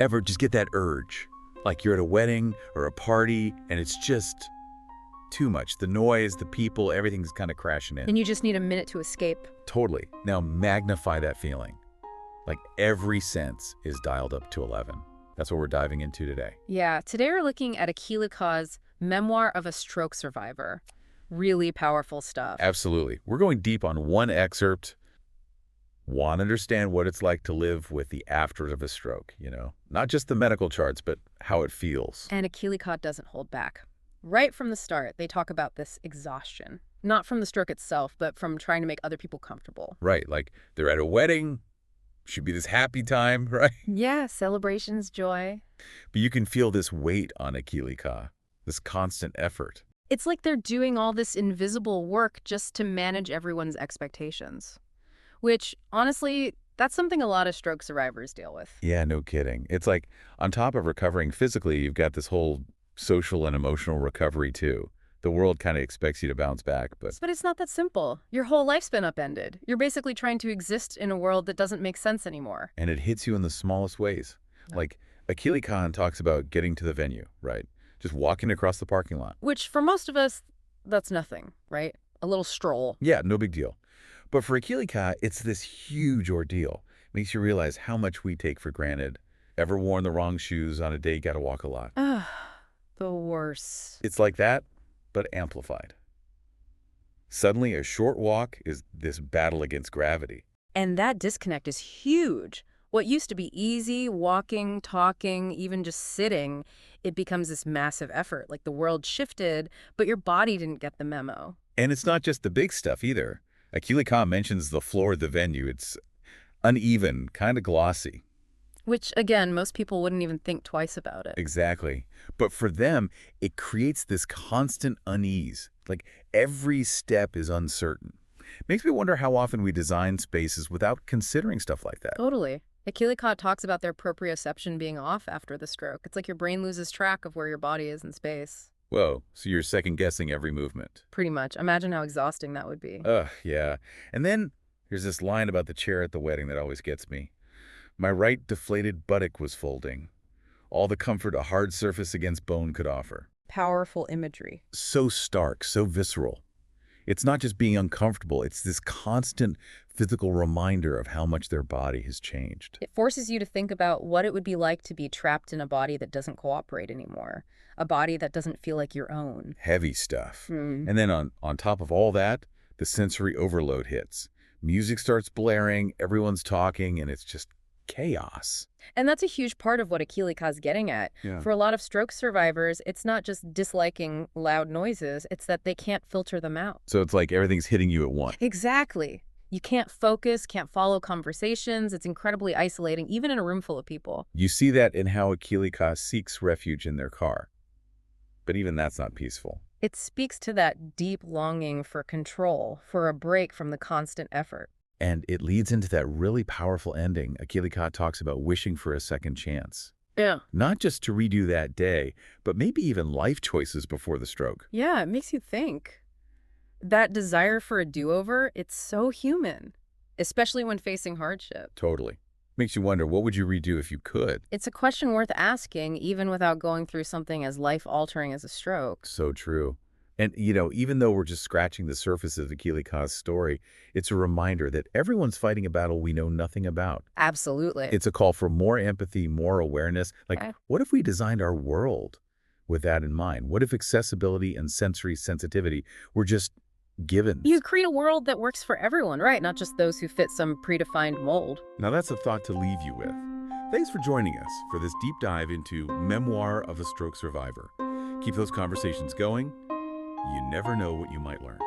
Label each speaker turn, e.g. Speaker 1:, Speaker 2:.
Speaker 1: Ever just get that urge? Like you're at a wedding or a party and it's just too much. The noise, the people, everything's kind of crashing in.
Speaker 2: And you just need a minute to escape.
Speaker 1: Totally. Now magnify that feeling. Like every sense is dialed up to 11. That's what we're diving into today.
Speaker 2: Yeah, today we're looking at Akili'Ka's Memoir of a Stroke Survivor. Really powerful stuff.
Speaker 1: Absolutely. We're going deep on one excerpt. Want to understand what it's like to live with the afters of a stroke, Not just the medical charts, but how it feels.
Speaker 2: And Akili'Ka doesn't hold back. Right from the start, they talk about this exhaustion. Not from the stroke itself, but from trying to make other people comfortable.
Speaker 1: Right, like they're at a wedding. Should be this happy time, right?
Speaker 2: Yeah, celebrations, joy.
Speaker 1: But you can feel this weight on Akili'Ka, this constant effort.
Speaker 2: It's like they're doing all this invisible work just to manage everyone's expectations. Which, honestly, that's something a lot of stroke survivors deal with.
Speaker 1: Yeah, no kidding. It's like on top of recovering physically, you've got this whole social and emotional recovery too. The world kind of expects you to bounce back, but
Speaker 2: it's not that simple. Your whole life's been upended. You're basically trying to exist in a world that doesn't make sense anymore.
Speaker 1: And it hits you in the smallest ways. Like Akili'Ka talks about getting to the venue, right? Just walking across the parking lot.
Speaker 2: Which, for most of us, that's nothing, right? A little stroll.
Speaker 1: Yeah, no big deal. But for Akili'Ka, it's this huge ordeal. Makes you realize how much we take for granted. Ever worn the wrong shoes on a day you gotta walk a lot?
Speaker 2: Ugh, the worst.
Speaker 1: It's like that, but amplified. Suddenly, a short walk is this battle against gravity.
Speaker 2: And that disconnect is huge. What used to be easy, walking, talking, even just sitting, it becomes this massive effort. Like the world shifted, but your body didn't get the memo.
Speaker 1: And it's not just the big stuff either. Akili'Ka mentions the floor of the venue. It's uneven, kind of glossy.
Speaker 2: Which, again, most people wouldn't even think twice about it.
Speaker 1: Exactly. But for them, it creates this constant unease. Like every step is uncertain. Makes me wonder how often we design spaces without considering stuff like that.
Speaker 2: Totally. Akili'Ka talks about their proprioception being off after the stroke. It's like your brain loses track of where your body is in space.
Speaker 1: Whoa, so you're second-guessing every movement.
Speaker 2: Pretty much. Imagine how exhausting that would be.
Speaker 1: Yeah. And then there's this line about the chair at the wedding that always gets me. My right deflated buttock was folding. All the comfort a hard surface against bone could offer.
Speaker 2: Powerful imagery.
Speaker 1: So stark, so visceral. It's not just being uncomfortable, it's this constant physical reminder of how much their body has changed.
Speaker 2: It forces you to think about what it would be like to be trapped in a body that doesn't cooperate anymore. A body that doesn't feel like your own.
Speaker 1: Heavy stuff. And then on top of all that, the sensory overload hits. Music starts blaring, everyone's talking, and it's just chaos.
Speaker 2: And that's a huge part of what Akili'Ka's getting at.
Speaker 1: Yeah.
Speaker 2: For a lot of stroke survivors, it's not just disliking loud noises, it's that they can't filter them out.
Speaker 1: So it's like everything's hitting you at once.
Speaker 2: Exactly. You can't focus, can't follow conversations. It's incredibly isolating, even in a room full of people.
Speaker 1: You see that in how Akili'Ka seeks refuge in their car. But even that's not peaceful.
Speaker 2: It speaks to that deep longing for control, for a break from the constant effort.
Speaker 1: And it leads into that really powerful ending. Akili'Ka talks about wishing for a second chance.
Speaker 2: Yeah.
Speaker 1: Not just to redo that day, but maybe even life choices before the stroke.
Speaker 2: Yeah, it makes you think. That desire for a do-over, it's so human, especially when facing hardship.
Speaker 1: Totally. Makes you wonder, what would you redo if you could?
Speaker 2: It's a question worth asking, even without going through something as life-altering as a stroke.
Speaker 1: So true. And, even though we're just scratching the surface of Akili'Ka's story, it's a reminder that everyone's fighting a battle we know nothing about.
Speaker 2: Absolutely.
Speaker 1: It's a call for more empathy, more awareness. Like,
Speaker 2: Okay.
Speaker 1: What if we designed our world with that in mind? What if accessibility and sensory sensitivity were just given?
Speaker 2: You create a world that works for everyone, right? Not just those who fit some predefined mold.
Speaker 1: Now that's a thought to leave you with. Thanks for joining us for this deep dive into Memoir of a Stroke Survivor. Keep those conversations going. You never know what you might learn.